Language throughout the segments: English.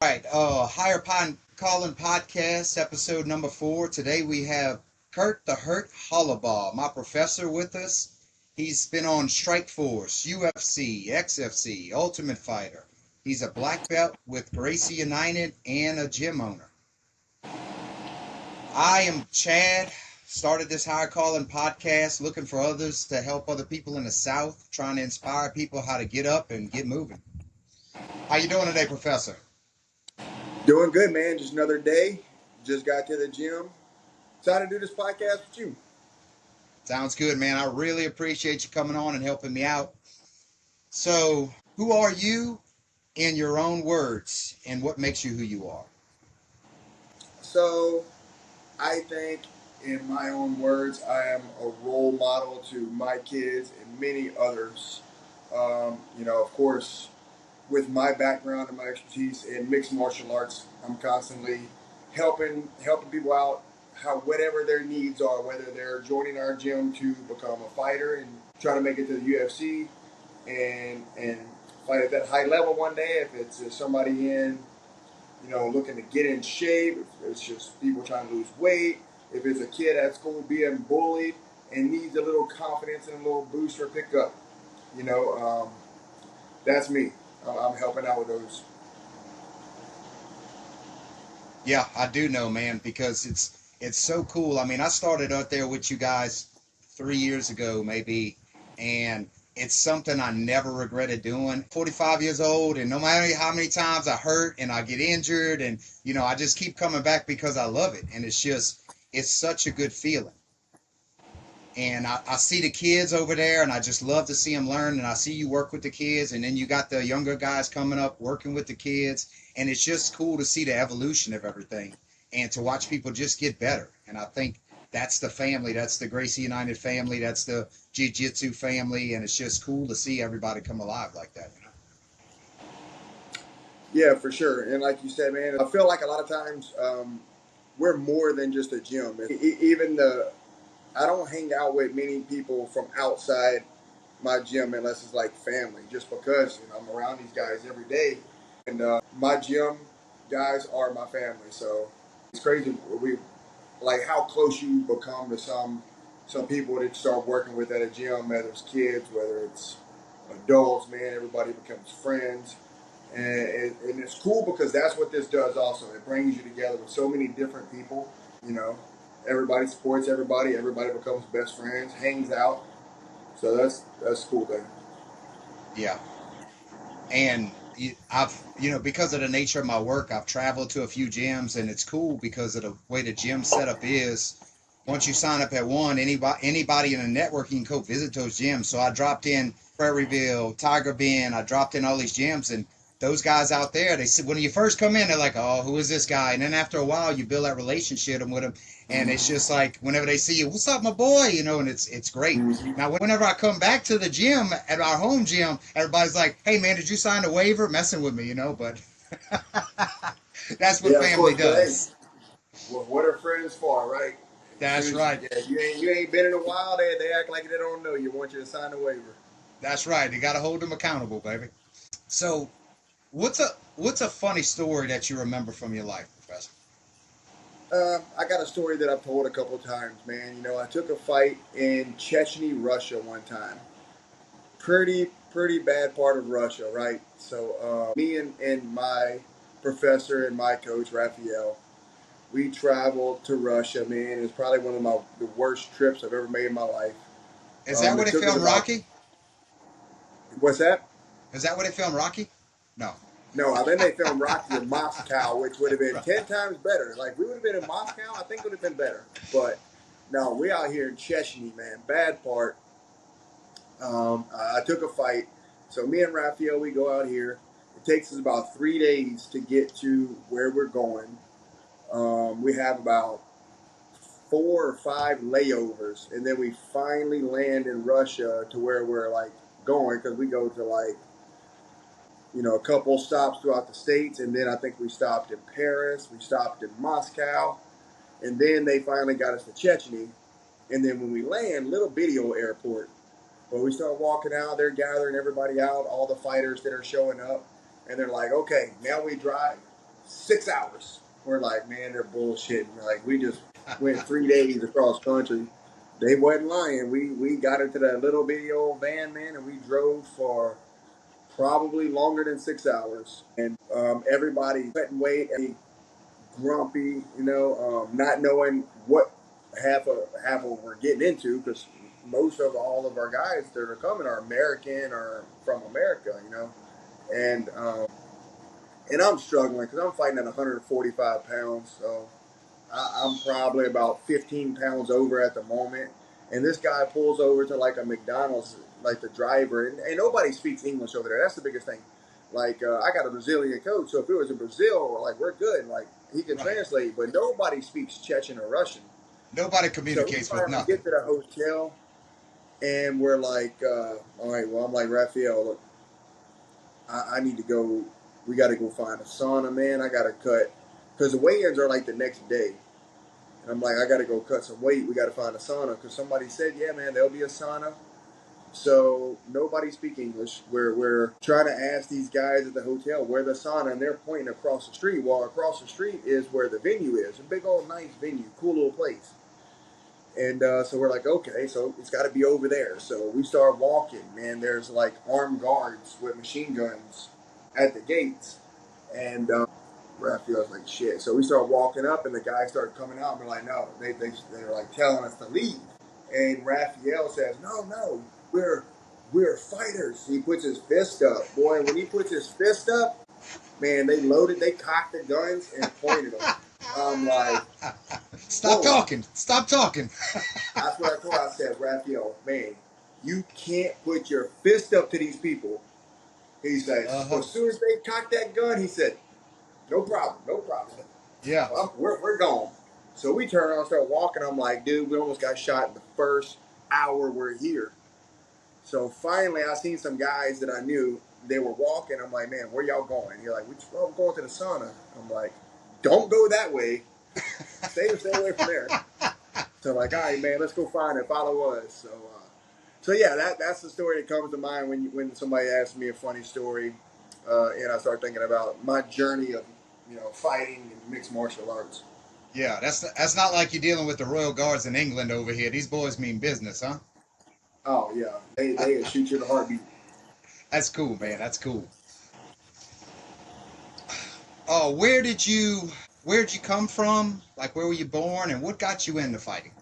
All right, Higher Pine Calling Podcast, episode number 4. Today we have Kurt the Hurt Holobaugh, my professor, with us. He's been on Strike Force, UFC, XFC, Ultimate Fighter. He's a black belt with Gracie United and a gym owner. I am Chad. Started this Higher Calling Podcast looking for others to help other people in the South, trying to inspire people how to get up and get moving. How you doing today, Professor? Doing good, man. Just another day. Just got to the gym. Excited to do this podcast with you. Sounds good, man. I really appreciate you coming on and helping me out. So, who are you in your own words, and what makes you who you are? So, I think, in my own words, I am a role model to my kids and many others. Of course, with my background and my expertise in mixed martial arts, I'm constantly helping people out, how whatever their needs are, whether they're joining our gym to become a fighter and try to make it to the UFC and fight at that high level one day. If it's somebody looking to get in shape, if it's just people trying to lose weight, if it's a kid at school being bullied and needs a little confidence and a little boost or pickup, you know, that's me. I'm helping out with those. Yeah, I do know, man, because it's so cool. I mean, I started out there with you guys 3 years ago, maybe, and it's something I never regretted doing. 45 years old, and no matter how many times I hurt and I get injured, and I just keep coming back because I love it, and it's such a good feeling. And I see the kids over there, and I just love to see them learn. And I see you work with the kids, and then you got the younger guys coming up working with the kids, and it's just cool to see the evolution of everything and to watch people just get better. And I think that's the family, that's the Gracie United family, that's the Jiu-Jitsu family, and it's just cool to see everybody come alive like that. Yeah, for sure. And like you said, man, I feel like a lot of times we're more than just a gym. Even I don't hang out with many people from outside my gym unless it's like family, just because I'm around these guys every day, and my gym guys are my family. So it's crazy. We like how close you become to some people that start working with at a gym, whether it's kids, whether it's adults. Man, everybody becomes friends. And it's cool because that's what this does also. It brings you together with so many different people. You know, everybody supports everybody. Everybody becomes best friends, hangs out. So that's a cool thing. Yeah. And I've, because of the nature of my work, I've traveled to a few gyms, and it's cool because of the way the gym setup is. Once you sign up at one, anybody in the network, you can go visit those gyms. So I dropped in Prairieville, Tiger Bend. I dropped in all these gyms, and those guys out there, they said when you first come in, they're like, "Oh, who is this guy?" And then after a while, you build that relationship with them, and it's just like whenever they see you, "What's up, my boy?" And it's great. Mm-hmm. Now, whenever I come back to the gym at our home gym, everybody's like, "Hey, man, did you sign a waiver?" Messing with me. But that's what Yeah, of family course. But hey, does. what are friends for, right? As That's soon as right. you ain't been in a while, they act like they don't know you. Want you to sign a waiver. That's right. You got to hold them accountable, baby. So, what's a funny story that you remember from your life, Professor? I got a story that I've told a couple of times, man. I took a fight in Chechnya, Russia one time. Pretty bad part of Russia, right? So me and my professor and my coach Raphael, we traveled to Russia, man. It was probably one of the worst trips I've ever made in my life. Is that where It they took us filmed about Rocky? what's that? Is that where they filmed Rocky? No. No, I think they filmed Rocky in Moscow, which would have been Right. 10 times better. Like we would have been in Moscow, I think it would have been better. But no, we out here in Chechnya, man. Bad part. I took a fight. So me and Raphael, we go out here. It takes us about 3 days to get to where we're going. We have about 4 or 5 layovers, and then we finally land in Russia to where we're like going because we go to like a couple stops throughout the states, and then I think we stopped in Paris, we stopped in Moscow, and then they finally got us to Chechnya. And then when we land, little bitty old airport. But we start walking out, they're gathering everybody out, all the fighters that are showing up, and they're like, okay, now we drive. 6 hours. We're like, man, they're bullshitting. Like, we just went 3 days across country. They wasn't lying. We got into that little bitty old van, man, and we drove for probably longer than 6 hours. And everybody couldn't wait. Grumpy, not knowing what half of we're getting into, because most of all of our guys that are coming are American or from America, and and I'm struggling because I'm fighting at 145 pounds, so I'm probably about 15 pounds over at the moment. And this guy pulls over to like a McDonald's, like the driver, and nobody speaks English over there. That's the biggest thing. Like, I got a Brazilian coach, so if it was in Brazil, like, we're good. Like, he can Right. translate, but nobody speaks Chechen or Russian. Nobody So we communicates with finally nothing. get to the hotel, and we're like, all right, well, I'm like, Raphael, look, I need to go. We got to go find a sauna, man. I got to cut, because the weigh-ins are like the next day. And I'm like, I got to go cut some weight. We got to find a sauna, because somebody said, yeah, man, there'll be a sauna. So nobody speak English. We're trying to ask these guys at the hotel where the sauna, and they're pointing across the street. Well, across the street is where the venue is. A big old nice venue, cool little place. And so we're like, okay, so it's got to be over there. So we start walking, man. There's like armed guards with machine guns at the gates. And Raphael's like, shit. So we start walking up, and the guys start coming out. And we're like, no, they're like telling us to leave. And Raphael says, no, we're fighters. He puts his fist up. Boy, when he puts his fist up, man, they cocked the guns and pointed them. I'm like, Stop whoa. talking. Stop talking. That's what I told her. I said, Raphael, man, you can't put your fist up to these people. He says, Uh-huh. well, as soon as they cocked that gun, he said, no problem, no problem. Yeah. Well, we're gone. So we turn around and start walking. I'm like, dude, we almost got shot in the first hour we're here. So finally, I seen some guys that I knew. They were walking. I'm like, man, where y'all going? You're like, we're going to the sauna. I'm like, don't go that way. Stay away from there. So like, all right, man, let's go find it. Follow us. So yeah, that's the story that comes to mind when somebody asks me a funny story, and I start thinking about my journey of fighting and mixed martial arts. Yeah, that's not like you're dealing with the Royal Guards in England over here. These boys mean business, huh? Oh yeah, they shoot you in the heartbeat. That's cool, man. That's cool. Oh, where did you come from? Like, where were you born, and what got you into fighting?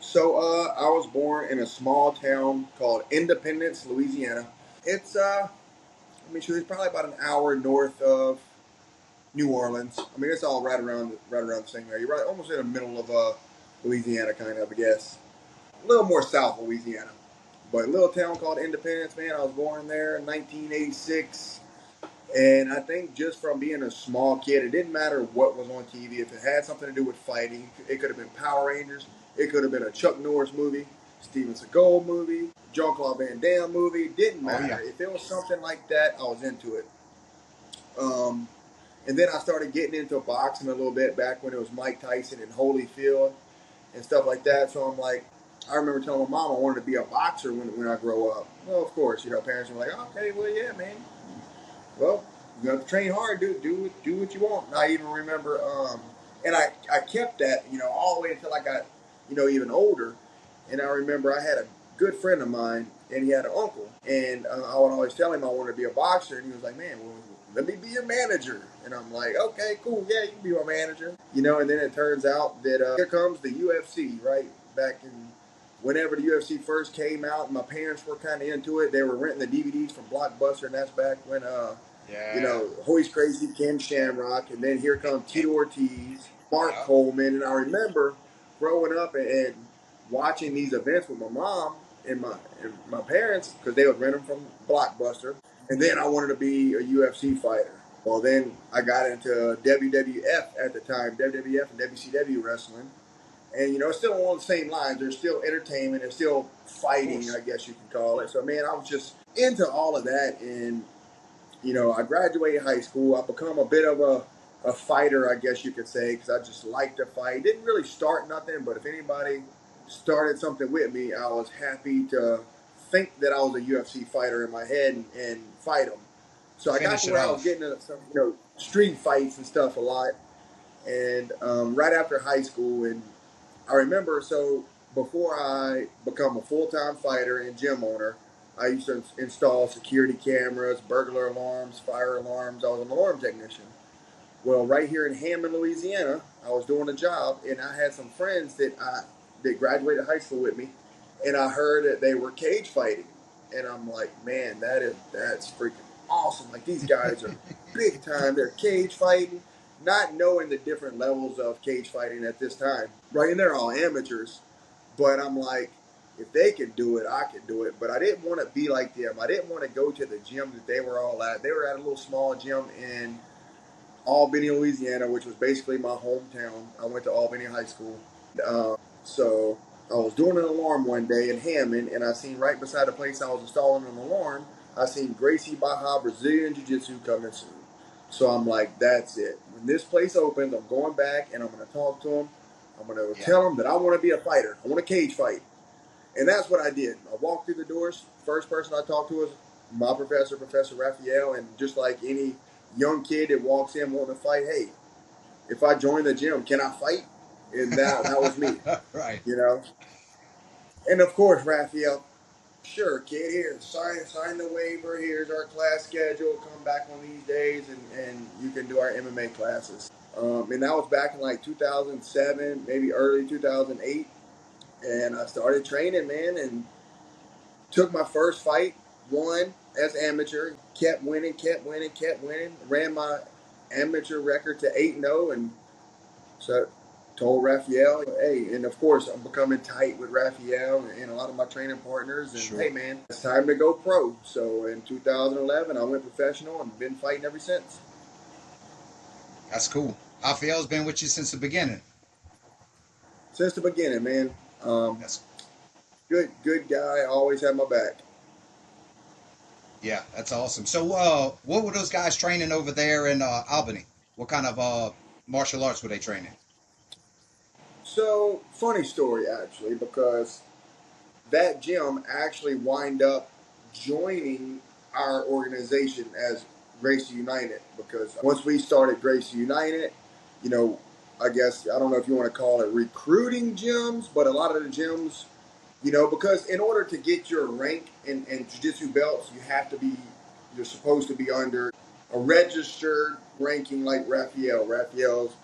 So I was born in a small town called Independence, Louisiana. It's it's probably about an hour north of New Orleans. I mean, it's all right around the same area. You're right, almost in the middle of Louisiana, kind of, I guess. A little more south of Louisiana. But a little town called Independence, man. I was born there in 1986. And I think just from being a small kid, it didn't matter what was on TV. If it had something to do with fighting, it could have been Power Rangers. It could have been a Chuck Norris movie, Steven Seagal movie, Jean-Claude Van Damme movie. Didn't Oh yeah. matter. If it was something like that, I was into it. Um, and then I started getting into boxing a little bit back when it was Mike Tyson and Holyfield and stuff like that. So I'm like, I remember telling my mom I wanted to be a boxer when I grow up. Well, of course, parents were like, okay, well, yeah, man. Well, you have to train hard, do what you want. And I even remember, and I kept that, all the way until I got, even older. And I remember I had a good friend of mine, and he had an uncle, and I would always tell him I wanted to be a boxer, and he was like, man, well, let me be your manager. And I'm like, okay, cool, yeah, you can be my manager. And then it turns out that here comes the UFC, right? Back in whenever the UFC first came out, and my parents were kind of into it. They were renting the DVDs from Blockbuster, and that's back when, Yeah. Hoy's Crazy, Ken Shamrock, and then here comes And, Tito Ortiz, Mark yeah. Coleman, and I remember growing up and watching these events with my mom and my parents because they would rent them from Blockbuster, and then I wanted to be a UFC fighter. Well, then I got into WWF at the time, WWF and WCW wrestling, and it's still along the same lines. There's still entertainment. There's still Of fighting, course. I guess you can call it. So, man, I was just into all of that, and I graduated high school. I become a bit of a fighter, I guess you could say, because I just like to fight. Didn't really start nothing, but if anybody started something with me, I was happy to think that I was a UFC fighter in my head and fight them. So I got Finish to it where I was off. getting into some, street fights and stuff a lot. And right after high school, and I remember, so before I become a full-time fighter and gym owner, I used to install security cameras, burglar alarms, fire alarms. I was an alarm technician. Well, right here in Hammond, Louisiana, I was doing a job, and I had some friends that graduated high school with me, and I heard that they were cage fighting, and I'm like, man, that's freaking awesome! Like these guys are big time. They're cage fighting, not knowing the different levels of cage fighting at this time. Right, and they're all amateurs, but I'm like, if they can do it, I can do it. But I didn't want to be like them. I didn't want to go to the gym that they were all at. They were at a little small gym in Albany, Louisiana, which was basically my hometown. I went to Albany High School. So I was doing an alarm one day in Hammond, and I seen right beside the place I was installing an alarm, I seen Gracie Baja Brazilian Jiu Jitsu coming soon. So I'm like, that's it. When this place opens, I'm going back and I'm going to talk to them. I'm going to Yeah. tell them that I want to be a fighter. I want a cage fight. And that's what I did. I walked through the doors. First person I talked to was my professor, Professor Raphael. And just like any young kid that walks in wanting to fight, hey, if I join the gym, can I fight? And that was me, Right. you know. And of course, Raphael, sure, kid, here, sign the waiver. Here's our class schedule. Come back on these days, and you can do our MMA classes. And that was back in like 2007, maybe early 2008. And I started training, man, and took my first fight, won as amateur, kept winning, kept winning, kept winning. Ran my amateur record to 8-0, and so told Raphael, hey, and of course I'm becoming tight with Raphael and a lot of my training partners. And hey, Sure. man, it's time to go pro. So in 2011, I went professional and been fighting ever since. That's cool. Raphael's been with you since the beginning. Since the beginning, man. Um, That's good guy. Always had my back. Yeah, that's awesome. So, what were those guys training over there in Albany? What kind of martial arts were they training? So funny story actually, because that gym actually wind up joining our organization as Gracie United, because once we started Gracie United, you know, I guess I don't know if you want to call it recruiting gyms, but a lot of the gyms, because in order to get your rank in jiu-jitsu belts, you're supposed to be under a registered ranking like Raphael. Raphael's,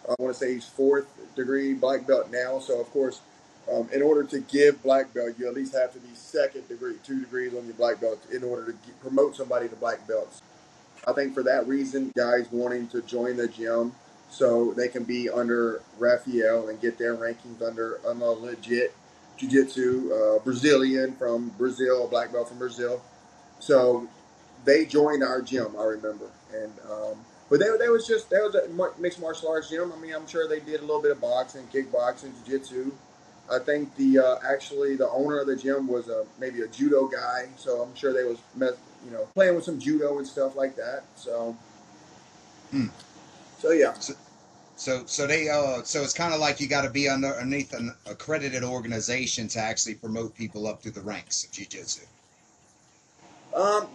I want to say he's fourth degree black belt now. So of course, in order to give black belt, you at least have to be second degree, 2 degrees on your black belt in order to promote somebody to black belts. I think for that reason, guys wanting to join the gym so they can be under Raphael and get their rankings under a legit jiu-jitsu Brazilian from Brazil, a black belt from Brazil. So they joined our gym, I remember, and but they was a mixed martial arts gym. I mean, I'm sure they did a little bit of boxing, kickboxing, jiu-jitsu. I think actually the owner of the gym was maybe a judo guy, so I'm sure they was playing with some judo and stuff like that. So Hmm. so yeah. So, so it's kind of like you got to be underneath an accredited organization to actually promote people up through the ranks of jiu-jitsu. I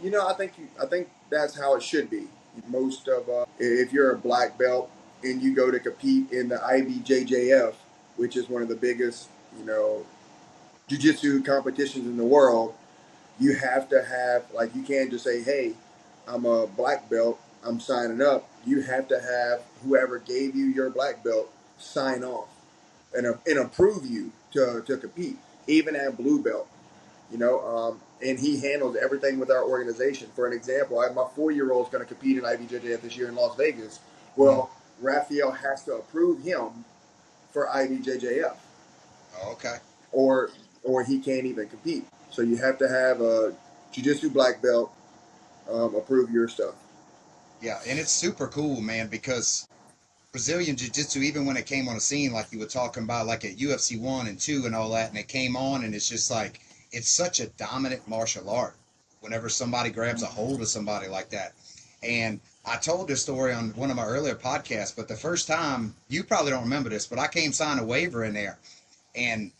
think that's how it should be. Most of if you're a black belt and you go to compete in the IBJJF, which is one of the biggest, jiu-jitsu competitions in the world, you have to have, like, you can't just say, hey, I'm a black belt, I'm signing up. You have to have whoever gave you your black belt sign off and approve you to compete, even at blue belt. And he handles everything with our organization. For an example, my 4-year-old is going to compete in IBJJF this year in Las Vegas. Mm. Well, Raphael has to approve him for IBJJF, Oh, okay. or he can't even compete. So you have to have a jiu-jitsu black belt approve your stuff. Yeah, and it's super cool, man, because Brazilian Jiu-Jitsu, even when it came on the scene, like you were talking about, like at UFC 1 and 2 and all that, and it came on, and it's just like, it's such a dominant martial art whenever somebody grabs a hold of somebody like that. And I told this story on one of my earlier podcasts, but the first time, you probably don't remember this, but I came sign a waiver in there, and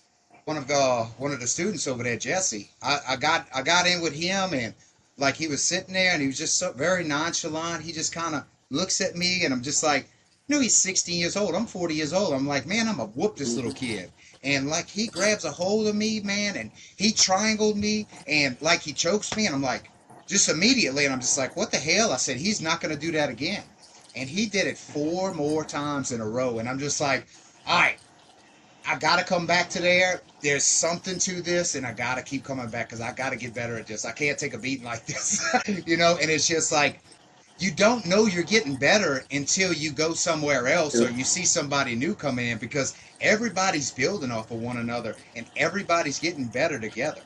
one of the students over there, Jesse, I got in with him, and like he was sitting there and he was just so very nonchalant. He just kind of looks at me and I'm just like, he's 16 years old. I'm 40 years old. I'm like, man, I'm gonna whoop this little Mm-hmm. kid. And like he grabs a hold of me, man, and he triangled me and like he chokes me and I'm like, just immediately, and I'm just like, what the hell? I said, he's not gonna do that again. And he did it 4 more times in a row. And I'm just like, all right, I gotta come back to there. There's something to this, and I gotta keep coming back because I gotta get better at this. I can't take a beating like this, And it's just like you don't know you're getting better until you go somewhere else or you see somebody new coming in because everybody's building off of one another and everybody's getting better together.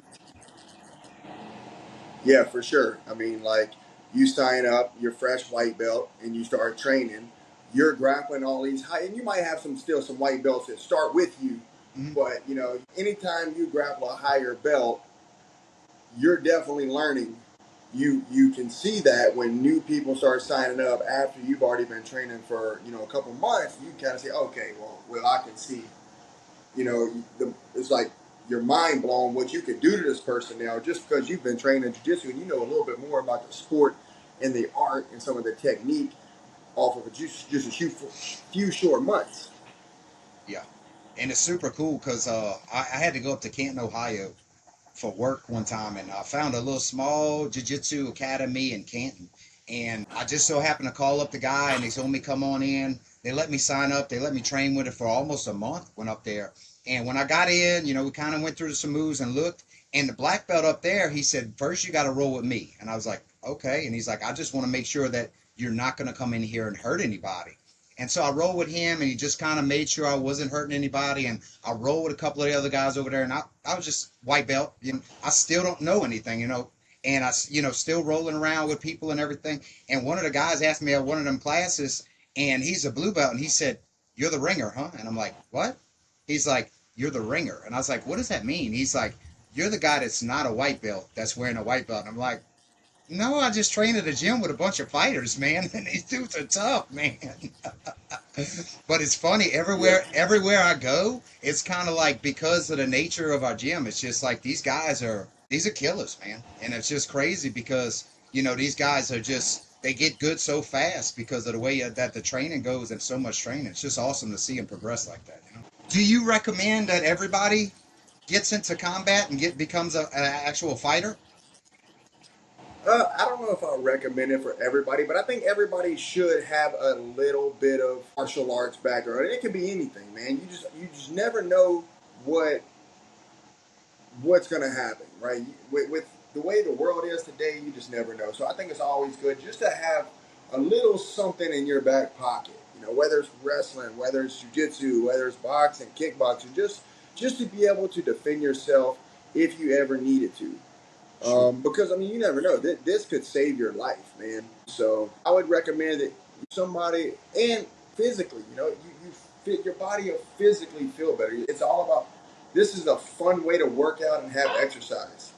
Yeah, for sure. I mean, like you sign up, you're fresh white belt, and you start training. You're grappling all these high, and you might have some white belts that start with you, Mm-hmm. but anytime you grapple a higher belt, you're definitely learning. You can see that when new people start signing up after you've already been training for a couple months. You kind of say, okay, well, I can see. It's like your mind blown what you can do to this person now just because you've been trained in jiu-jitsu and you know a little bit more about the sport and the art and some of the technique off of just a few short months. Yeah. And it's super cool because I had to go up to Canton, Ohio for work one time, and I found a little small jiu-jitsu academy in Canton. And I just so happened to call up the guy, and they told me come on in. They let me sign up. They let me train with it for almost a month. Went up there, and when I got in, we kind of went through some moves and looked. And the black belt up there, he said, first you got to roll with me. And I was like, okay. And he's like, I just want to make sure that you're not going to come in here and hurt anybody. And so I rolled with him, and he just kind of made sure I wasn't hurting anybody. And I rolled with a couple of the other guys over there, and I was just white belt. I still don't know anything. And I, still rolling around with people and everything. And one of the guys asked me at one of them classes, and he's a blue belt, and he said, "You're the ringer, huh?" And I'm like, "What?" He's like, "You're the ringer," and I was like, "What does that mean?" He's like, "You're the guy that's not a white belt that's wearing a white belt." And I'm like, "No, I just train at a gym with a bunch of fighters, man, and these dudes are tough, man." But it's funny Yeah, everywhere I go, it's kind of like because of the nature of our gym, it's just like these are killers, man, and it's just crazy because these guys are just they get good so fast because of the way that the training goes and so much training. It's just awesome to see them progress like that. Do you recommend that everybody gets into combat and becomes an actual fighter? I don't know if I recommend it for everybody, but I think everybody should have a little bit of martial arts background. And it can be anything, man. You just never know what what's going to happen, right? With the way the world is today, you just never know. So I think it's always good just to have a little something in your back pocket. Whether it's wrestling, whether it's jujitsu, whether it's boxing, kickboxing, just to be able to defend yourself if you ever needed to. Sure. Because I mean, you never know. This could save your life, man. So I would recommend that somebody and physically, you fit your body will physically feel better. It's all about. This is a fun way to work out and have exercise.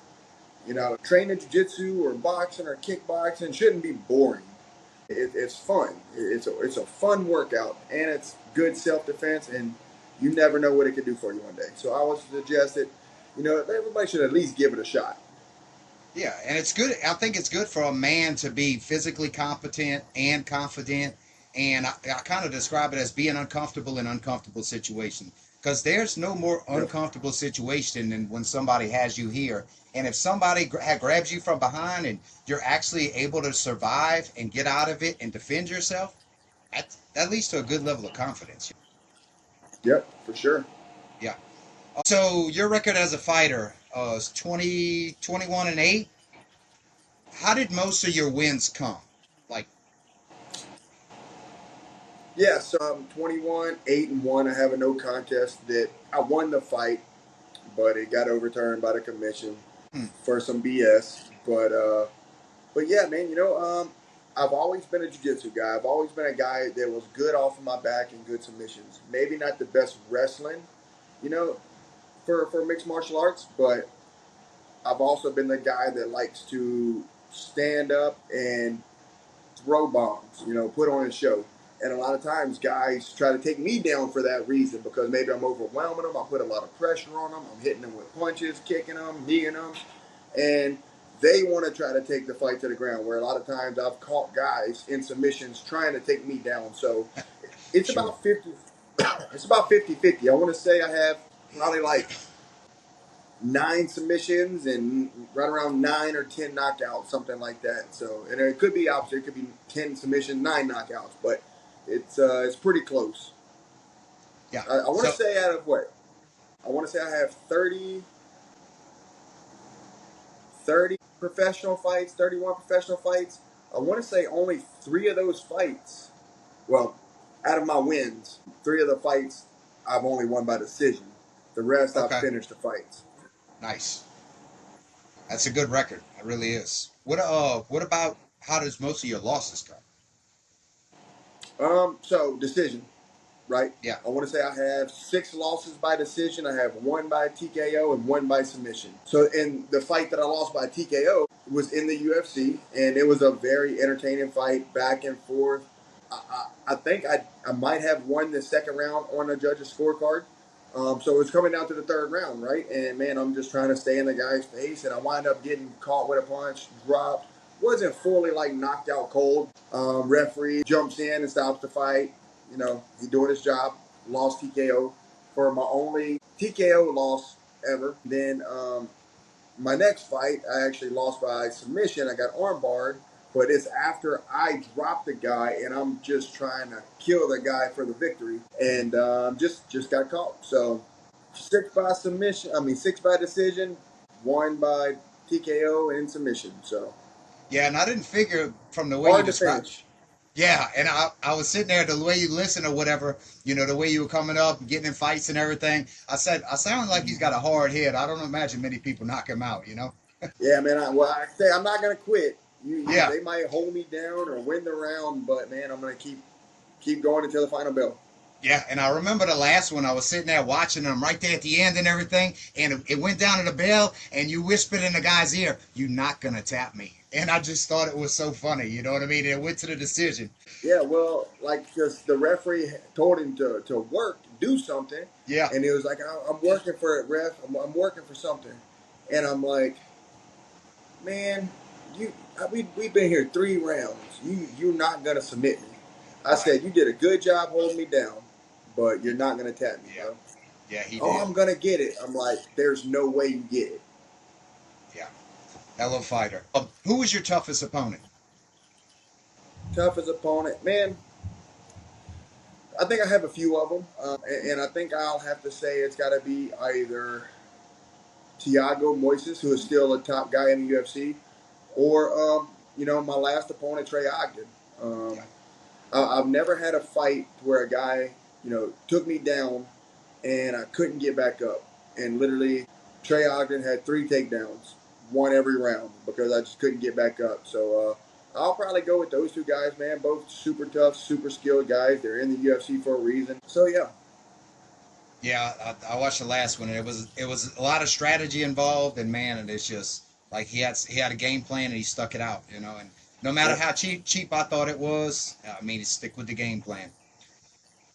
Training jiu-jitsu or boxing or kickboxing shouldn't be boring. It's fun. It's a fun workout and it's good self-defense and you never know what it could do for you one day. So I would suggest that everybody should at least give it a shot. Yeah, and it's good. I think it's good for a man to be physically competent and confident. And I kind of describe it as being uncomfortable in uncomfortable situations. Because there's no more Yep. uncomfortable situation than when somebody has you here. And if somebody grabs you from behind and you're actually able to survive and get out of it and defend yourself, that leads to a good level of confidence. Yep, for sure. Yeah. So your record as a fighter is 20, 21-8. How did most of your wins come? Like, Yeah, so I'm 21, 8-1. I have a no contest that I won the fight, but it got overturned by the commission hmm, for some BS. But yeah, man, I've always been a jiu-jitsu guy. I've always been a guy that was good off of my back and good submissions. Maybe not the best wrestling, you know, for mixed martial arts, but I've also been the guy that likes to stand up and throw bombs, put on a show. And a lot of times guys try to take me down for that reason because maybe I'm overwhelming them. I put a lot of pressure on them. I'm hitting them with punches, kicking them, kneeing them. And they want to try to take the fight to the ground, where a lot of times I've caught guys in submissions trying to take me down. So it's Sure. about 50. It's about 50-50. I want to say I have probably like 9 submissions and right around 9 or 10 knockouts, something like that. So, and it could be opposite. It could be 10 submissions, 9 knockouts, but it's pretty close. Yeah. I want to So say out of what? I want to say I have 30 professional fights, 31 professional fights. I want to say only 3 of those fights, well, out of my wins, 3 of the fights I've only won by decision. The rest I've okay, finished the fights. nice. That's a good record. It really is. What about how does most of your losses go? So decision, right? Yeah. I want to say I have 6 losses by decision. I have 1 by TKO and 1 by submission. So in the fight that I lost by TKO was in the UFC, and it was a very entertaining fight, back and forth. I think I might have won the second round on the judge's scorecard. So it was coming down to the third round, right? And man, I'm just trying to stay in the guy's face, and I wind up getting caught with a punch, dropped. Wasn't fully like knocked out cold. Referee jumps in and stops the fight. You know, he's doing his job. Lost TKO for my only TKO loss ever. Then my next fight, I actually lost by submission. I got armbarred, but it's after I dropped the guy, and I'm just trying to kill the guy for the victory, and just got caught. So 6 by submission. I mean 6 by decision, 1 by TKO and submission. So Yeah, and I didn't figure from the way you hard to described. finish. Yeah, and I was sitting there the way you listen or whatever, the way you were coming up, getting in fights and everything. I sound like he's got a hard head. I don't imagine many people knock him out. Yeah, man. I say I'm not gonna quit. Yeah, They might hold me down or win the round, but man, I'm gonna keep going until the final bell. yeah. And I remember the last one. I was sitting there watching him right there at the end and everything, and it went down to the bell, and you whispered in the guy's ear, "You're not gonna tap me." And I just thought it was so funny. You know what I mean? And it went to the decision. Yeah, well, like because the referee told him to work, do something, Yeah, and he was like, I'm working for it, ref. I'm working for something," and I'm like, man, we've been here 3 rounds. You're not gonna submit me. I right. said you did a good job holding me down, but you're not gonna tap me, Yeah, bro. yeah. He Oh, did. I'm gonna get it. I'm like, there's no way you get it. Yeah, hello fighter. Who was your toughest opponent? Toughest opponent, man. I think I have a few of them, and I think I'll have to say it's got to be either Tiago Moises, who is still a top guy in the UFC, or my last opponent, Trey Ogden. Um, Yeah, I've never had a fight where a guy, took me down and I couldn't get back up. And literally, Trey Ogden had 3 takedowns, won every round because I just couldn't get back up. So I'll probably go with those 2 guys, man. Both super tough, super skilled guys. They're in the UFC for a reason. So yeah. yeah. I watched the last one, and it was a lot of strategy involved, and man, and it's just like he had a game plan and he stuck it out. And no matter Yeah. how cheap I thought it was, I mean, he stick with the game plan.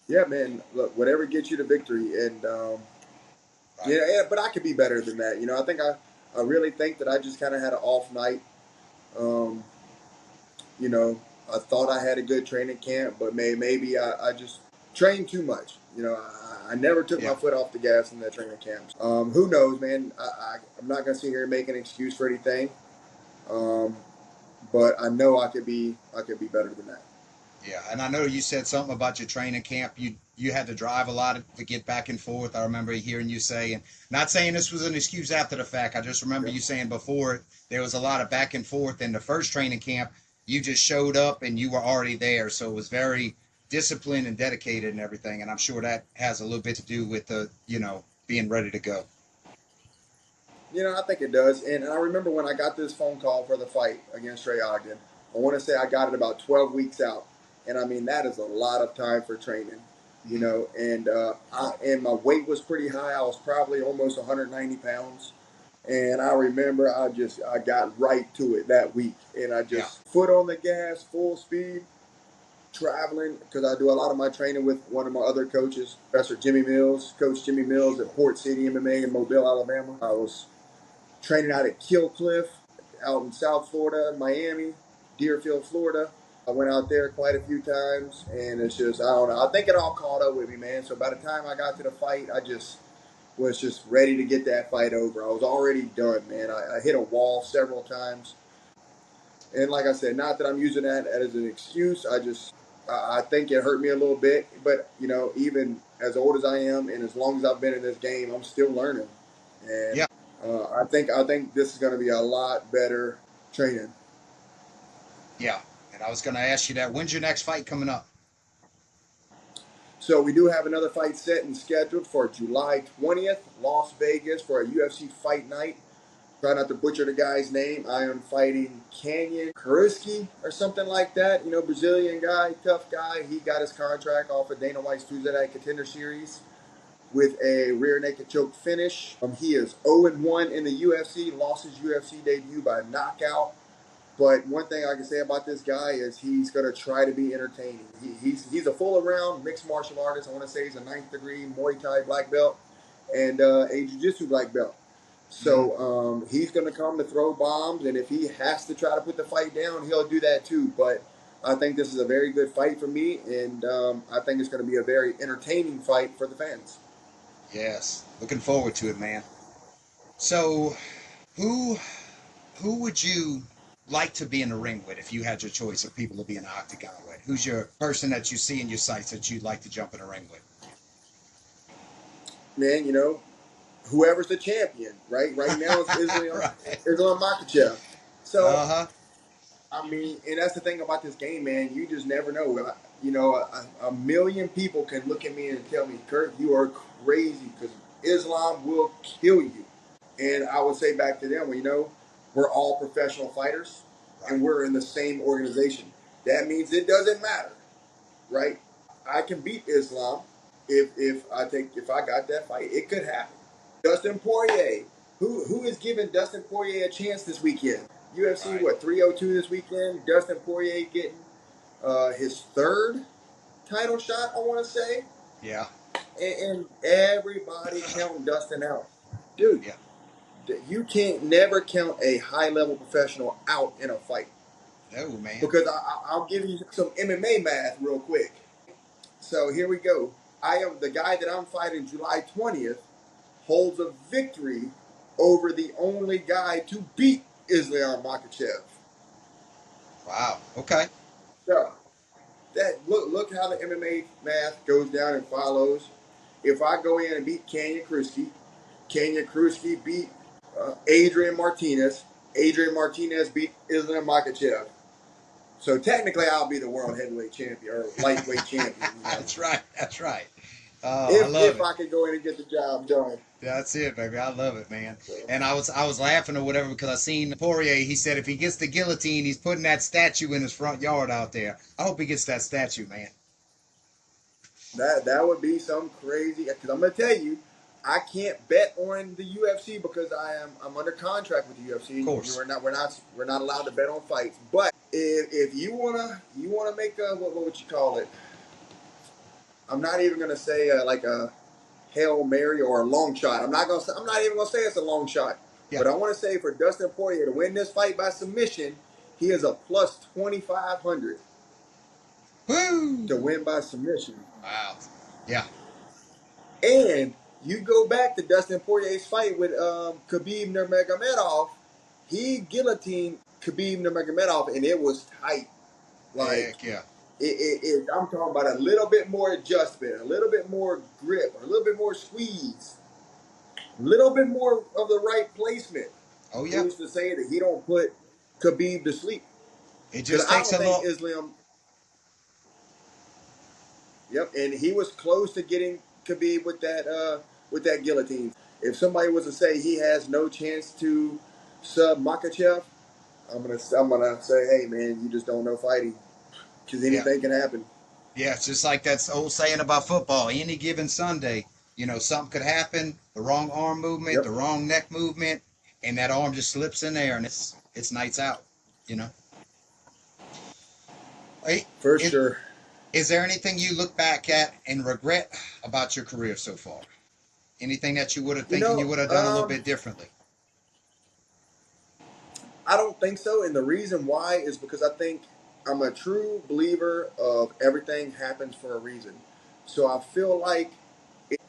Yeah, man. Look, whatever gets you to victory, and Right. but I could be better than that. I really think that I just kind of had an off night. Um, I thought I had a good training camp, but maybe I just trained too much. I never took my Yeah. foot off the gas in that training camp. Who knows, man? I'm not gonna sit here and make an excuse for anything. Um, but I know I could be better than that. Yeah, and I know you said something about your training camp. You had to drive a lot to get back and forth. I remember hearing you say, and not saying this was an excuse after the fact. I just remember Yeah. you saying before there was a lot of back and forth in the first training camp. You just showed up and you were already there, so it was very disciplined and dedicated and everything. And I'm sure that has a little bit to do with the being ready to go. I think it does. And I remember when I got this phone call for the fight against Trey Ogden. I want to say I got it about 12 weeks out, and I mean that is a lot of time for training. Hmm. And my weight was pretty high. I was probably almost 190 pounds. And I remember I got right to it that week, and I Yeah. just foot on the gas, full speed, traveling because I do a lot of my training with one of my other coaches, Professor Jimmy Mills, Coach Jimmy Mills at Port City MMA in Mobile, Alabama. I was training out at Kill Cliff. out in South Florida, Miami, Deerfield, Florida. I went out there quite a few times, and it's just, I don't know. I think it all caught up with me, man. So by the time I got to the fight, I just was just ready to get that fight over. I was already done, man. I hit a wall several times. And like I said, not that I'm using that as an excuse. I think it hurt me a little bit. But, you know, even as old as I am and as long as I've been in this game, I'm still learning. And Yeah. I think this is going to be a lot better training. Yeah. And I was going to ask you that. When's your next fight coming up? So we do have another fight set and scheduled for July 20th, Las Vegas, for a UFC fight night. Try not to butcher the guy's name. I am fighting Canyon Kuriski or something like that. You know, Brazilian guy, tough guy. He got his contract off of Dana White's Tuesday Night Contender Series with a rear naked choke finish. He is 0-1 in the UFC, lost his UFC debut by knockout. But one thing I can say about this guy is he's going to try to be entertaining. He's a full-around mixed martial artist. I want to say he's a 9th degree Muay Thai black belt and a Jiu-Jitsu black belt. So he's going to come to throw bombs, and if he has to try to put the fight down, he'll do that too. But I think this is a very good fight for me, and I think it's going to be a very entertaining fight for the fans. Yes. Looking forward to it, man. So, who would you like to be in the ring with if you had your choice of people to be in the octagon with? Who's your person that you see in your sights that you'd like to jump in the ring with? Man, you know, whoever's the champion, right? Right now it's Islam Makhachev. So, Uh-huh. I mean, and that's the thing about this game, man. You just never know. You know, a million people can look at me and tell me, Kurt, you are crazy because Islam will kill you. And I would say back to them, well, you know, we're all professional fighters and we're in the same organization. That means it doesn't matter, right? I can beat Islam if I got that fight. It could happen. Dustin Poirier. Who is giving Dustin Poirier a chance this weekend? UFC, what, 302 this weekend? Dustin Poirier getting his third title shot, I want to say. Yeah. And everybody counting Dustin out. Dude, Yeah. you can't never count a high-level professional out in a fight. No, man. Because I'll give you some MMA math real quick. So here we go. I am the guy that I'm fighting July 20th holds a victory over the only guy to beat Islam Makhachev. Wow. Okay. So that look how the MMA math goes down and follows. If I go in and beat Canyon Krusky beat Adrian Martinez. Adrian Martinez beat Islam Makhachev. So technically, I'll be the world heavyweight champion or lightweight champion. You know? That's right. That's right. Oh, if I can go in and get the job done. That's it, baby. I love it, man. And I was laughing or whatever because I seen Poirier. He said if he gets the guillotine, he's putting that statue in his front yard out there. I hope he gets that statue, man. That would be some crazy. Because I'm gonna tell you, I can't bet on the UFC because I'm under contract with the UFC. Of course, we're not allowed to bet on fights. But if you wanna make a what would you call it? I'm not even gonna say like a Hail Mary or a long shot. I'm not even gonna say it's a long shot. Yeah. But I want to say for Dustin Poirier to win this fight by submission, he is a plus 2,500. Woo! To win by submission. Wow. Yeah. And you go back to Dustin Poirier's fight with Khabib Nurmagomedov. He guillotined Khabib Nurmagomedov, and it was tight. Like, heck yeah. I'm talking about a little bit more adjustment, a little bit more grip, a little bit more squeeze, a little bit more of the right placement. Oh yeah. Who's to say that he don't put Khabib to sleep? It just takes a little. Islam. Yep, and he was close to getting Khabib with that guillotine. If somebody was to say he has no chance to sub Makhachev, I'm gonna say, hey man, you just don't know fighting. Because anything can happen. Yeah, it's just like that old saying about football. Any given Sunday, something could happen. The wrong arm movement, the wrong neck movement, and that arm just slips in there, and it's nights out. Hey, for sure. Is there anything you look back at and regret about your career so far? Anything that you would have thinking you would have done a little bit differently? I don't think so, and the reason why is because I think I'm a true believer of everything happens for a reason. So I feel like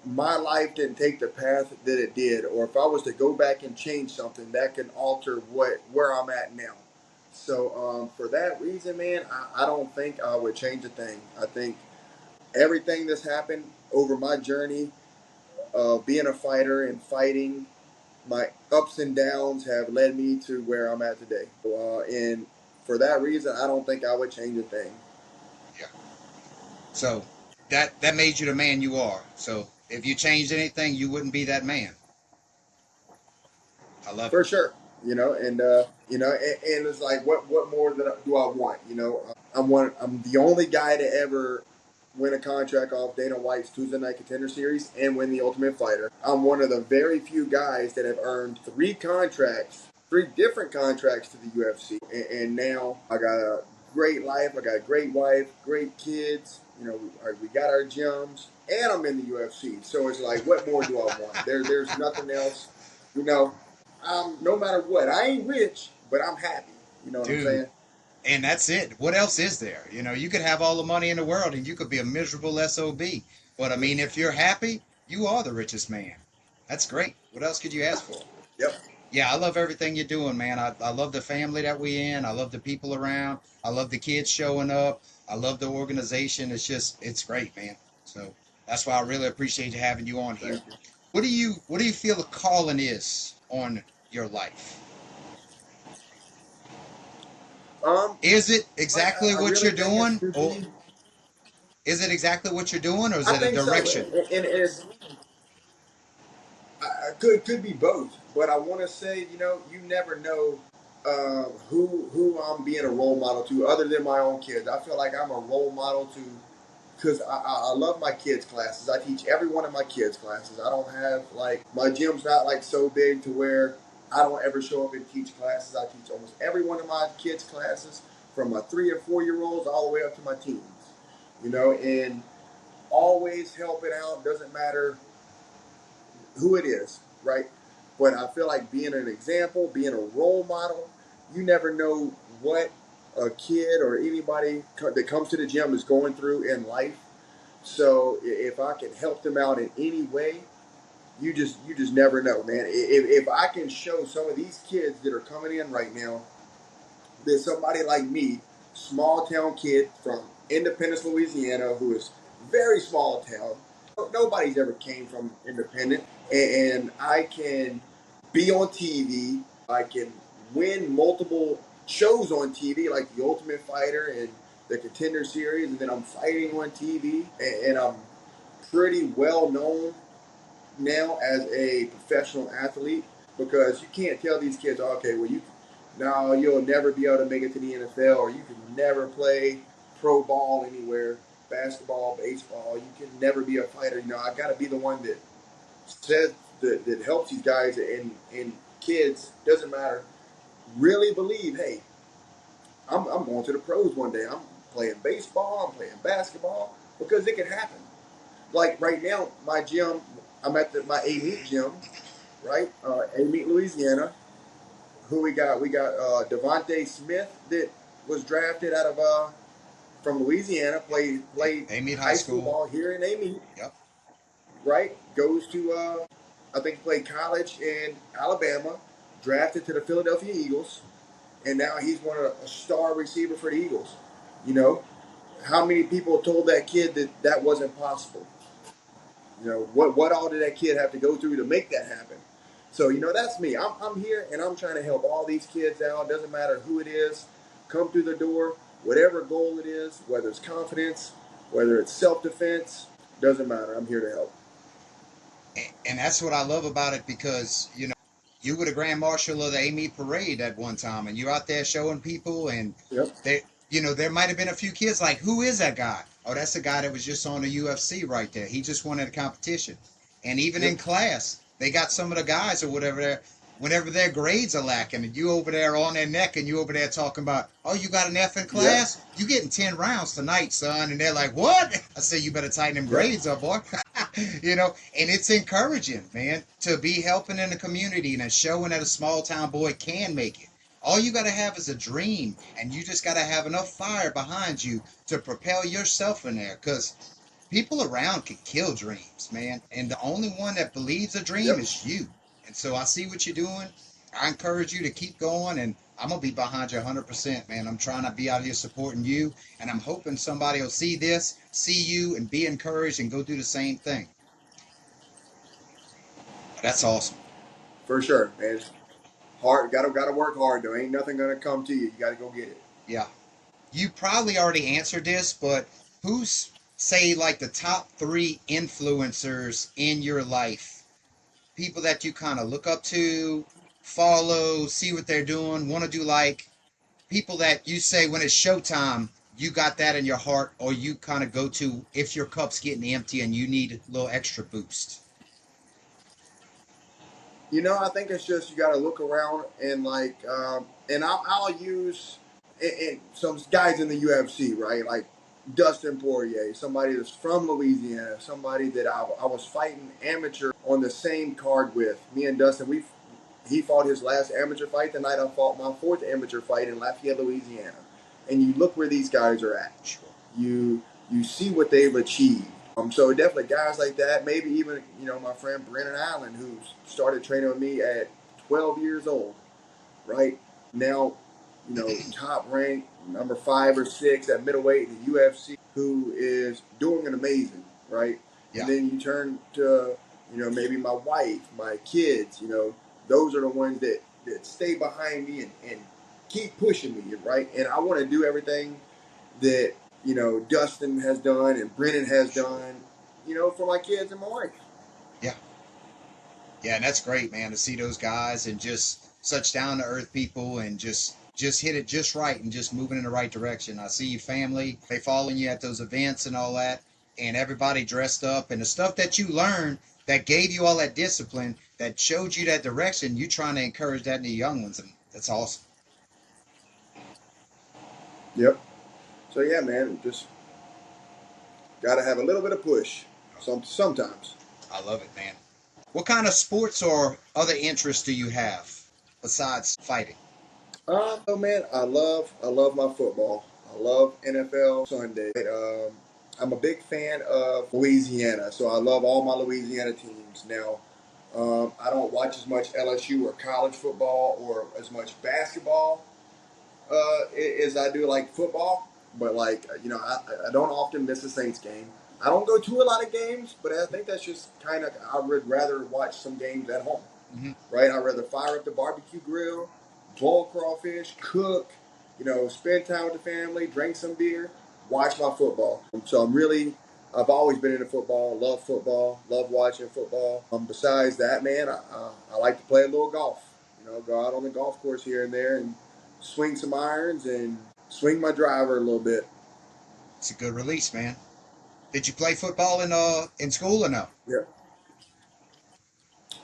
my life didn't take the path that it did, or if I was to go back and change something, that can alter where I'm at now. So for that reason, man, I don't think I would change a thing. I think everything that's happened over my journey of being a fighter and fighting, my ups and downs have led me to where I'm at today. And for that reason, I don't think I would change a thing. Yeah. So that made you the man you are. So if you changed anything, you wouldn't be that man. I love it. For sure. And it's like, what more do I want? I'm the only guy to ever win a contract off Dana White's Tuesday Night Contender Series and win the Ultimate Fighter. I'm one of the very few guys that have earned three different contracts to the UFC, and now I got a great life. I got a great wife, great kids. We got our gyms, and I'm in the UFC. So it's like, what more do I want? There's nothing else. You know, no matter what, I ain't rich, but I'm happy. You know what I'm Dude, saying? and that's it. What else is there? You could have all the money in the world and you could be a miserable SOB. But I mean, if you're happy, you are the richest man. That's great. What else could you ask for? Yep. Yeah, I love everything you're doing, man. I love the family that we in. I love the people around. I love the kids showing up. I love the organization. It's great, man. So that's why I really appreciate having you on here. Thank you. What do you feel the calling is on your life? Um, Is it like exactly I what really you're think it's doing, or truthfully. is it exactly what you're doing, or is I it a think so, direction? and it's could be both. But I want to say, you never know who I'm being a role model to, other than my own kids. I feel like I'm a role model to because I love my kids' classes. I teach every one of my kids' classes. I don't have like my gym's not like so big to where I don't ever show up and teach classes. I teach almost every one of my kids' classes, from my 3 and 4 year olds all the way up to my teens. And always helping out. Doesn't matter who it is, right? But I feel like being an example, being a role model, you never know what a kid or anybody that comes to the gym is going through in life. So if I can help them out in any way, you just never know, man. If I can show some of these kids that are coming in right now that somebody like me, small town kid from Independence, Louisiana, who is very small town, nobody's ever came from Independent, and I can be on TV. I can win multiple shows on TV, like the Ultimate Fighter and the Contender Series, and then I'm fighting on TV, and I'm pretty well known now as a professional athlete, because you can't tell these kids, okay, well, you'll never be able to make it to the NFL, or you can never play pro ball anywhere, basketball, baseball. You can never be a fighter. I got to be the one that says that helps these guys and kids, doesn't matter, really believe, hey, I'm going to the pros one day. I'm playing baseball. I'm playing basketball, because it can happen. Like right now, my gym, I'm at my A Meet gym, right? A Meet, Louisiana. Who we got? We got Devontae Smith, that was drafted out of from Louisiana. Played Amy High high school School. ball here in A Meet, Yep. right? Goes to I think played college in Alabama. Drafted to the Philadelphia Eagles, and now he's one of a star receiver for the Eagles. You know, how many people told that kid that wasn't possible? What all did that kid have to go through to make that happen? So that's me. I'm here and I'm trying to help all these kids out. Doesn't matter who it is, come through the door, whatever goal it is, whether it's confidence, whether it's self-defense, doesn't matter. I'm here to help. And that's what I love about it, because you were the grand marshal of the Amy parade at one time, and you're out there showing people, and Yep. there there might have been a few kids like, who is that guy? Oh, that's the guy that was just on the UFC right there. He just won at a competition. And even in Yep. class, they got some of the guys or whatever there, whenever their grades are lacking, and you over there on their neck, and you over there talking about, oh, you got an F in Yep. class? You getting 10 rounds tonight, son. And they're like, what? I say, you better tighten them Yep. grades up, boy. And it's encouraging, man, to be helping in the community and showing that a small town boy can make it. All you got to have is a dream, and you just got to have enough fire behind you to propel yourself in there. Because people around can kill dreams, man. And the only one that believes a dream Yep, is you. And so I see what you're doing. I encourage you to keep going, and I'm gonna be behind you 100%, man. I'm trying to be out here supporting you, and I'm hoping somebody will see this, see you, and be encouraged and go do the same thing. That's awesome. for sure, man. It's hard. Gotta work hard though. Ain't nothing gonna come to you. You gotta go get it. Yeah. You probably already answered this, but who's, say, like the top three influencers in your life? People that you kind of look up to, follow, see what they're doing, want to do, like people that you say when it's showtime, you got that in your heart, or you kind of go to if your cup's getting empty and you need a little extra boost. I think it's just you got to look around and and I'll use and some guys in the UFC, right? Like Dustin Poirier, somebody that's from Louisiana, somebody that I was fighting amateur on the same card with. Me and Dustin, he fought his last amateur fight the night I fought my fourth amateur fight in Lafayette, Louisiana. And you look where these guys are at. Sure. You see what they've achieved. So definitely guys like that. Maybe even my friend Brennan Allen, who started training with me at 12 years old. Right now, top ranked number 5 or 6 at middleweight in the UFC, who is doing an amazing. Right, Yeah. and then you turn to maybe my wife, my kids. Those are the ones that stay behind me and keep pushing me. Right, and I want to do everything that Dustin has done and Brennan has done, for my kids and my wife. Yeah. Yeah, and that's great, man, to see those guys and just such down to earth people and just hit it just right and just moving in the right direction. I see your family, they following you at those events and all that, and everybody dressed up and the stuff that you learned that gave you all that discipline that showed you that direction, you trying to encourage that in the young ones, and that's awesome. Yep. So yeah, man, just got to have a little bit of push. Sometimes. I love it, man. What kind of sports or other interests do you have besides fighting? So man, I love my football. I love NFL Sunday. I'm a big fan of Louisiana, so I love all my Louisiana teams. Now, I don't watch as much LSU or college football or as much basketball as I do like football. But I don't often miss a Saints game. I don't go to a lot of games, but I think that's just kind of I would rather watch some games at home. Mm-hmm. Right? I'd rather fire up the barbecue grill, boil crawfish, cook, spend time with the family, drink some beer, watch my football. So I've always been into football, love watching football. Besides that, man, I like to play a little golf. Go out on the golf course here and there and swing some irons and swing my driver a little bit. It's a good release, man. Did you play football in school or no? Yeah,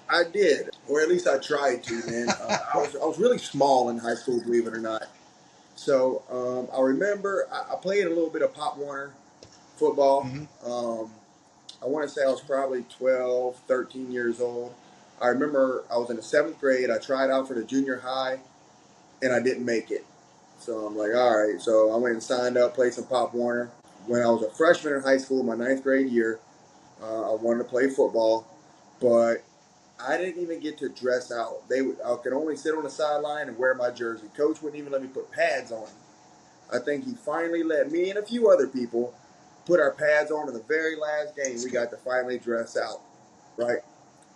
I did, or at least I tried to. Man, I was really small in high school, believe it or not. So I remember I played a little bit of Pop Warner football. Mm-hmm. I want to say I was probably 12, 13 years old. I remember I was in the 7th grade. I tried out for the junior high, and I didn't make it. So I'm like, all right. So I went and signed up, played some Pop Warner. When I was a freshman in high school, my 9th grade year, I wanted to play football, but I didn't even get to dress out. I could only sit on the sideline and wear my jersey. Coach wouldn't even let me put pads on. I think he finally let me and a few other people put our pads on in the very last game. We got to finally dress out, right?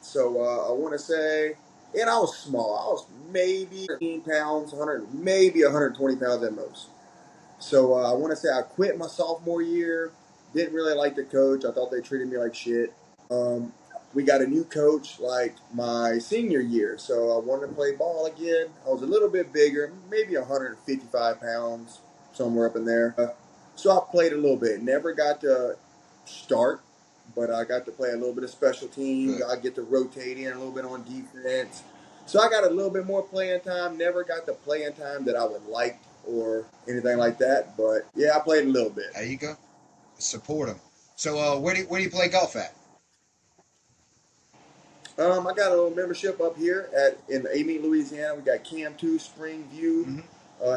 So I want to say, and I was small. I was maybe 15 pounds, 100, maybe 120 pounds at most. So I want to say I quit my sophomore year. Didn't really like the coach. I thought they treated me like shit. Um, we got a new coach like my senior year, so I wanted to play ball again. I was a little bit bigger, maybe 155 pounds, somewhere up in there. So I played a little bit. Never got to start, but I got to play a little bit of special teams. Good. I get to rotate in a little bit on defense. So I got a little bit more playing time. Never got the playing time that I would like or anything like that. But yeah, I played a little bit. There you go. Support them. So where do you play golf at? I got a little membership up here at in Amy, Louisiana. We got Cam 2, Spring View. Hmm.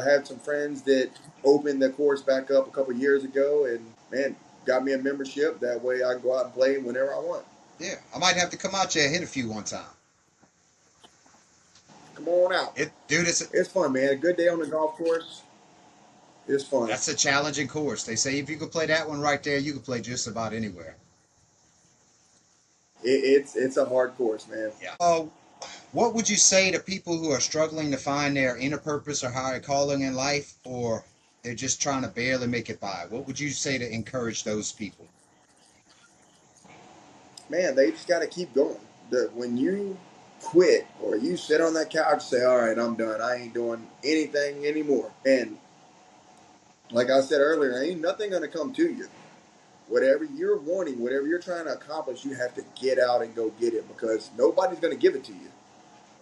Had some friends that opened the course back up a couple years ago, and man, got me a membership. That way, I can go out and play whenever I want. Yeah, I might have to come out here and hit a few one time. Come on out. Dude, It's fun, man. A good day on the golf course. It's fun. that's a challenging course. They say if you could play that one right there, you could play just about anywhere. It's a hard course, man. Yeah. What would you say to people who are struggling to find their inner purpose or higher calling in life, or they're just trying to barely make it by? What would you say to encourage those people? Man, they just got to keep going. When you quit or you sit on that couch and say, all right, I'm done. I ain't doing anything anymore. And like I said earlier, ain't nothing going to come to you. Whatever you're wanting, whatever you're trying to accomplish, you have to get out and go get it because nobody's going to give it to you,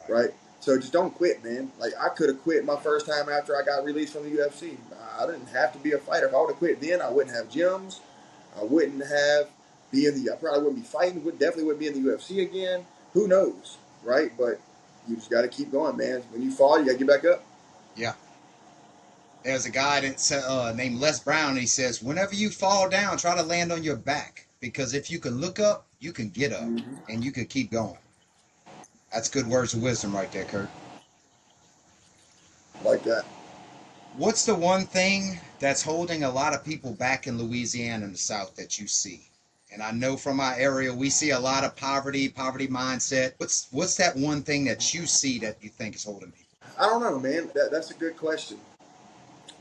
right? So just don't quit, man. Like I could have quit my first time after I got released from the UFC. I didn't have to be a fighter. If I would have quit then, I wouldn't have gyms. I wouldn't have I probably wouldn't be fighting. Definitely wouldn't be in the UFC again. Who knows, right? But you just got to keep going, man. When you fall, you got to get back up. Yeah. There's a guy that's named Les Brown. And he says, whenever you fall down, try to land on your back because if you can look up, you can get up and you can keep going. That's good words of wisdom right there, Kurt. Like that. What's the one thing that's holding a lot of people back in Louisiana and the South that you see? And I know from our area we see a lot of poverty mindset. What's that one thing that you see that you think is holding people? I don't know, man. That's a good question.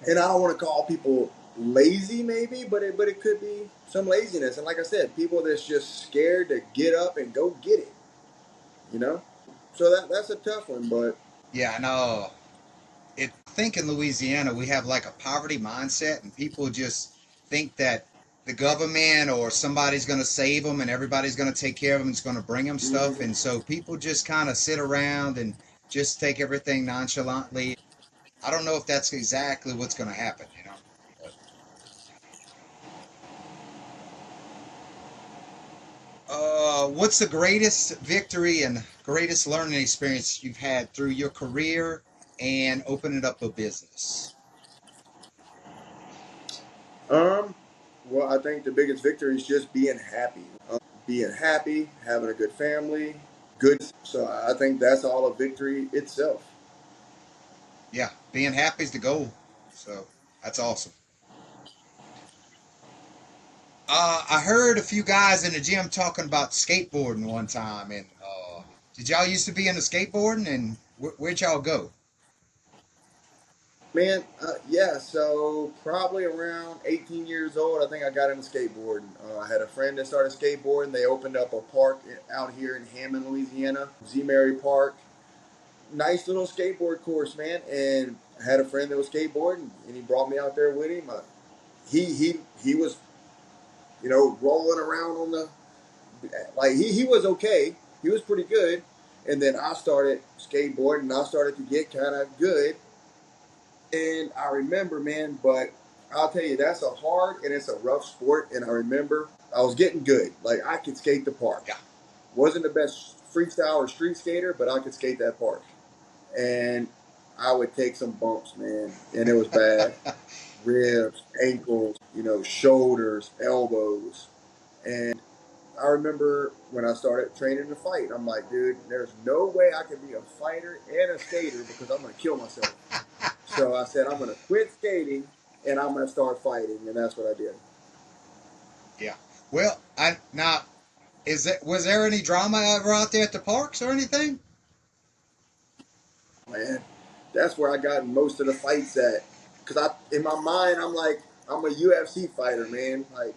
And I don't want to call people lazy, maybe, but it could be some laziness. And like I said, people that's just scared to get up and go get it. You know, so that's a tough one. But Yeah, I know. I think in Louisiana we have like a poverty mindset, and people just think that the government or somebody's going to save them and everybody's going to take care of them. It's going to bring them stuff, and so people just kind of sit around and just take everything nonchalantly. I don't know if that's exactly what's going to happen, you know. What's the greatest victory and greatest learning experience you've had through your career and opening up a business? um, well, I think the biggest victory is just being happy. Being happy, having a good family, good. So I think that's all a victory itself. Yeah, being happy is the goal. So that's awesome. I heard a few guys in the gym talking about skateboarding one time, and did y'all used to be into skateboarding, and where'd y'all go? Man, yeah, so probably around 18 years old, I think I got into skateboarding. I had a friend that started skateboarding. They opened up a park out here in Hammond, Louisiana, Z Mary Park. Nice little skateboard course, man. And I had a friend that was skateboarding, and he brought me out there with him. He was, rolling around on the, like, he was okay. He was pretty good. And then I started skateboarding, and I started to get kind of good. And I remember, man, but I'll tell you, that's a hard and it's a rough sport. And I remember I was getting good. Like, I could skate the park. Yeah. Wasn't the best freestyle or street skater, but I could skate that park. And I would take some bumps, man. And it was bad. Ribs, ankles, shoulders, elbows. And I remember when I started training to fight, I'm like, dude, there's no way I can be a fighter and a skater because I'm going to kill myself. So I said, I'm going to quit skating and I'm going to start fighting. And that's what I did. Yeah. Well, I now was there any drama ever out there at the parks or anything? Man, that's where I got most of the fights at. Because in my mind, I'm like, I'm a UFC fighter, man. Like,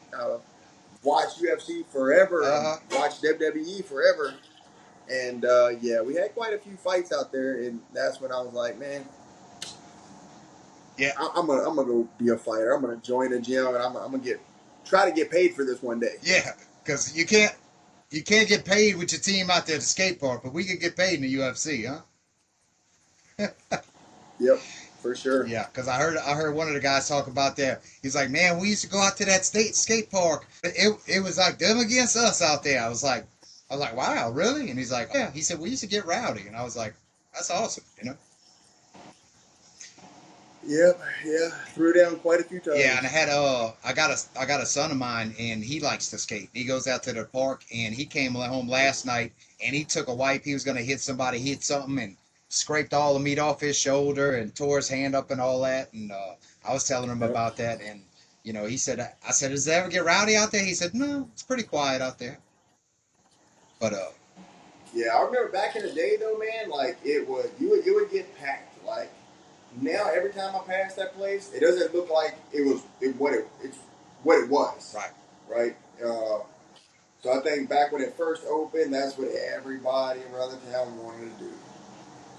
watch UFC forever, watch WWE forever. And yeah, we had quite a few fights out there. And that's when I was like, man, Yeah. I'm gonna go be a fighter. I'm gonna join a gym, and I'm gonna try to get paid for this one day. Yeah, because you can't get paid with your team out there at the skate park, but we could get paid in the UFC, huh? Yep, for sure. Yeah, because I heard one of the guys talk about that. He's like, man, we used to go out to that skate park. It was like them against us out there. I was like, I was like, wow, really? And he's like, yeah. He said, we used to get rowdy. And I was like, that's awesome, you know? Yep, yeah, threw down quite a few Yeah, and times. I got a son of mine, and he likes to skate. He goes out to the park, and he came home last night, and he took a wipe. He was gonna hit somebody, hit something, and scraped all the meat off his shoulder, and tore his hand up and all that. And I was telling him Yep. about that, and he said, I said, does it ever get rowdy out there? He said, no, it's pretty quiet out there. But Yeah, I remember back in the day though, man. Like it would get packed. Like now, every time I pass that place, it doesn't look like it's what it was, right. right? So I think back when it first opened, that's what everybody around the town wanted to do.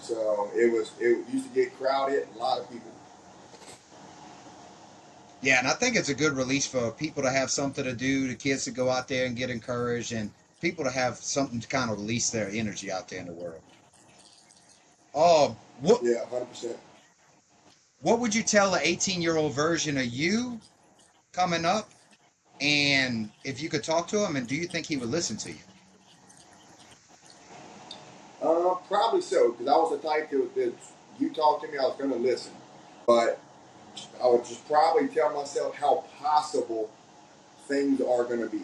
So it used to get crowded, a lot of people. Yeah, and I think it's a good release for people to have something to do, the kids to go out there and get encouraged, and people to have something to kind of release their energy out there in the world. Oh, Yeah, 100%. what would you tell an 18-year-old version of you coming up? And if you could talk to him, and do you think he would listen to you? Probably so, because I was the type that you talk to me, I was going to listen, but I would just probably tell myself how possible things are going to be,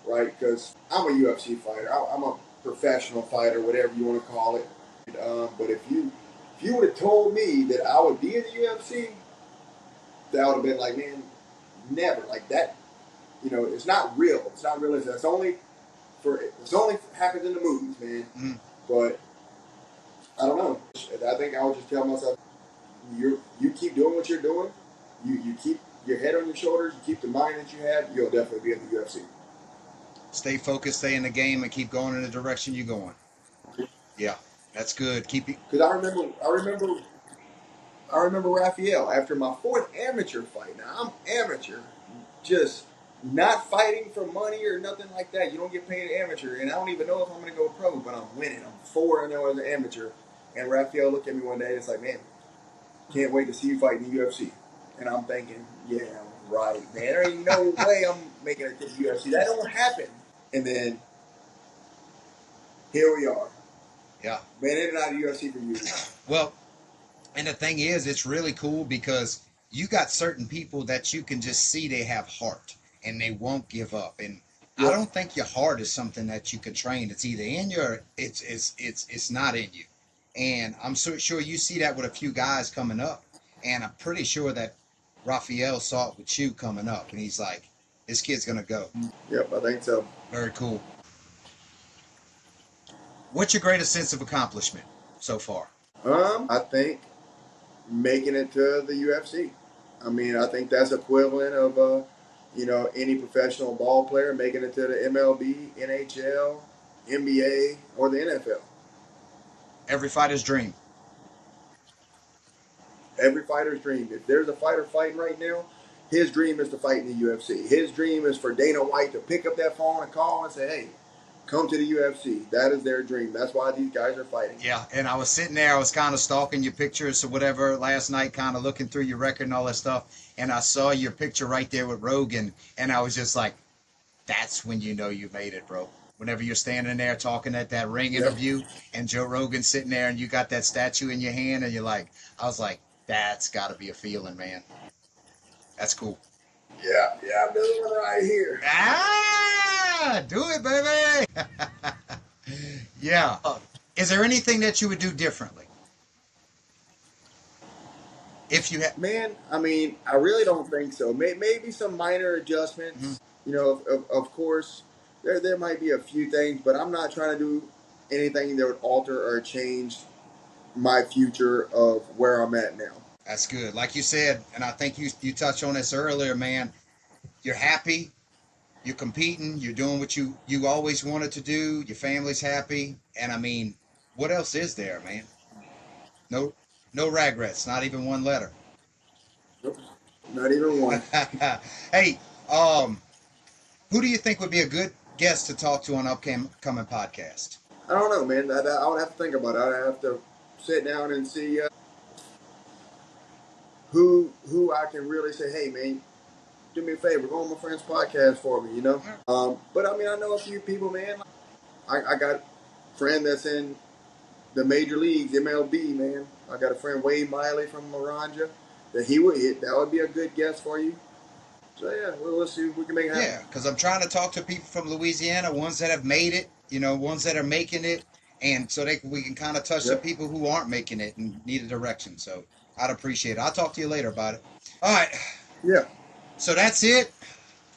right? Because I'm a UFC fighter, I'm a professional fighter, whatever you want to call it. But if you would have told me that I would be in the UFC, that would have been like, man, never like that. You know, it's not real. It's not realistic. It's only happens in the movies, man. Mm, But I don't know. I think I would just tell myself, you keep doing what you're doing. You keep your head on your shoulders. You keep the mind that you have. You'll definitely be in the UFC. stay focused, stay in the game, and keep going in the direction you're going. Yeah, that's good. Keep it. Because I remember Raphael after my fourth amateur fight. Now I'm amateur, just not fighting for money or nothing like that. You don't get paid amateur, and I don't even know if I'm going to go pro, but I'm winning. I'm 4-0 as an amateur. And Raphael looked at me one day and it's like, man, can't wait to see you fight in the UFC. And I'm thinking, yeah, right, man. There ain't no way I'm making it to the UFC. That don't happen. And then here we are. Yeah. Been in and out of the UFC for years. Well, and the thing is, it's really cool because you got certain people that you can just see they have heart and they won't give up. And I Yep. don't think your heart is something that you can train. It's either in your, it's not in you. And I'm so sure you see that with a few guys coming up. And I'm pretty sure that Raphael saw it with you coming up, and he's like, this kid's gonna go. Yep, I think so. Very cool. What's your greatest sense of accomplishment so far? I think making it to the UFC. I mean, I think that's equivalent of any professional ball player making it to the MLB, NHL, NBA, or the NFL. Every fighter's dream. Every fighter's dream. If there's a fighter fighting right now, his dream is to fight in the UFC. His dream is for Dana White to pick up that phone and call and say, "Hey, come to the UFC." That is their dream. That's why these guys are fighting. Yeah, and I was sitting there, I was kind of stalking your pictures or whatever last night, kind of looking through your record and all that stuff, and I saw your picture right there with Rogan, and I was just like, that's when you know you made it, bro. Whenever you're standing there talking at that ring Yep. interview, and Joe Rogan's sitting there, and you got that statue in your hand, and you're like, I was like, that's got to be a feeling, man. That's cool. Yeah, yeah, I'm doing one right here. Ah, do it, baby. Yeah. Is there anything that you would do differently if you had? Man, I mean, I really don't think so. Maybe some minor Mhm. adjustments. You know, of course, there might be a few things, but I'm not trying to do anything that would alter or change my future of where I'm at now. That's good. Like you said, and I think you touched on this earlier, man. You're happy. You're competing. You're doing what you always wanted to do. Your family's happy, and I mean, what else is there, man? No, no regrets. Not even one letter. Nope, not even one. Hey, who do you think would be a good guest to talk to on upcoming podcast? I don't know, man. I would have to think about it. I'd have to sit down and see who I can really say, hey, man, do me a favor, go on my friend's podcast for me, you know. But I mean, I know a few people, man. I got a friend that's in the major leagues, MLB, man. I got a friend, Wade Miley from Maranja, that he would hit. That would be a good guess for you. So yeah, we'll see if we can make it happen. Yeah, because I'm trying to talk to people from Louisiana, ones that have made it, you know, ones that are making it, and so we can kind of touch the Yep. people who aren't making it and need a direction. So I'd appreciate it. I'll talk to you later about it. All right, Yeah. so that's it.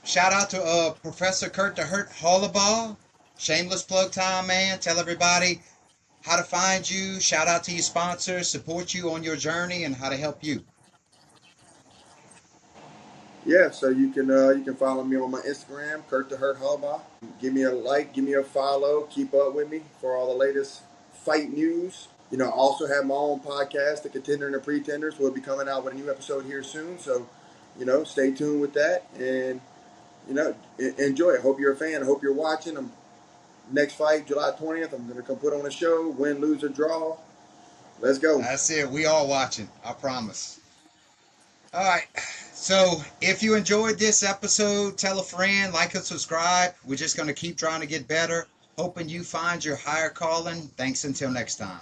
Shout out to Professor Kurt the Hurt Holobaugh. Shameless plug time, man. Tell everybody how to find you. Shout out to your sponsors, support you on your journey, and how to help you. Yeah, so you can follow me on my Instagram, Kurt the Hurt Hallbaugh. Give me a like, give me a follow, keep up with me for all the latest fight news. I also have my own podcast, The Contender and the Pretenders. We'll be coming out with a new episode here soon, so stay tuned with that and enjoy it. Hope you're a fan. I hope you're watching. Next fight, July 20th. I'm gonna come put on a show, win, lose, or draw. Let's go. That's it. We all watching. I promise. All right. So if you enjoyed this episode, tell a friend, like and subscribe. We're just going to keep trying to get better. Hoping you find your higher calling. Thanks until next time.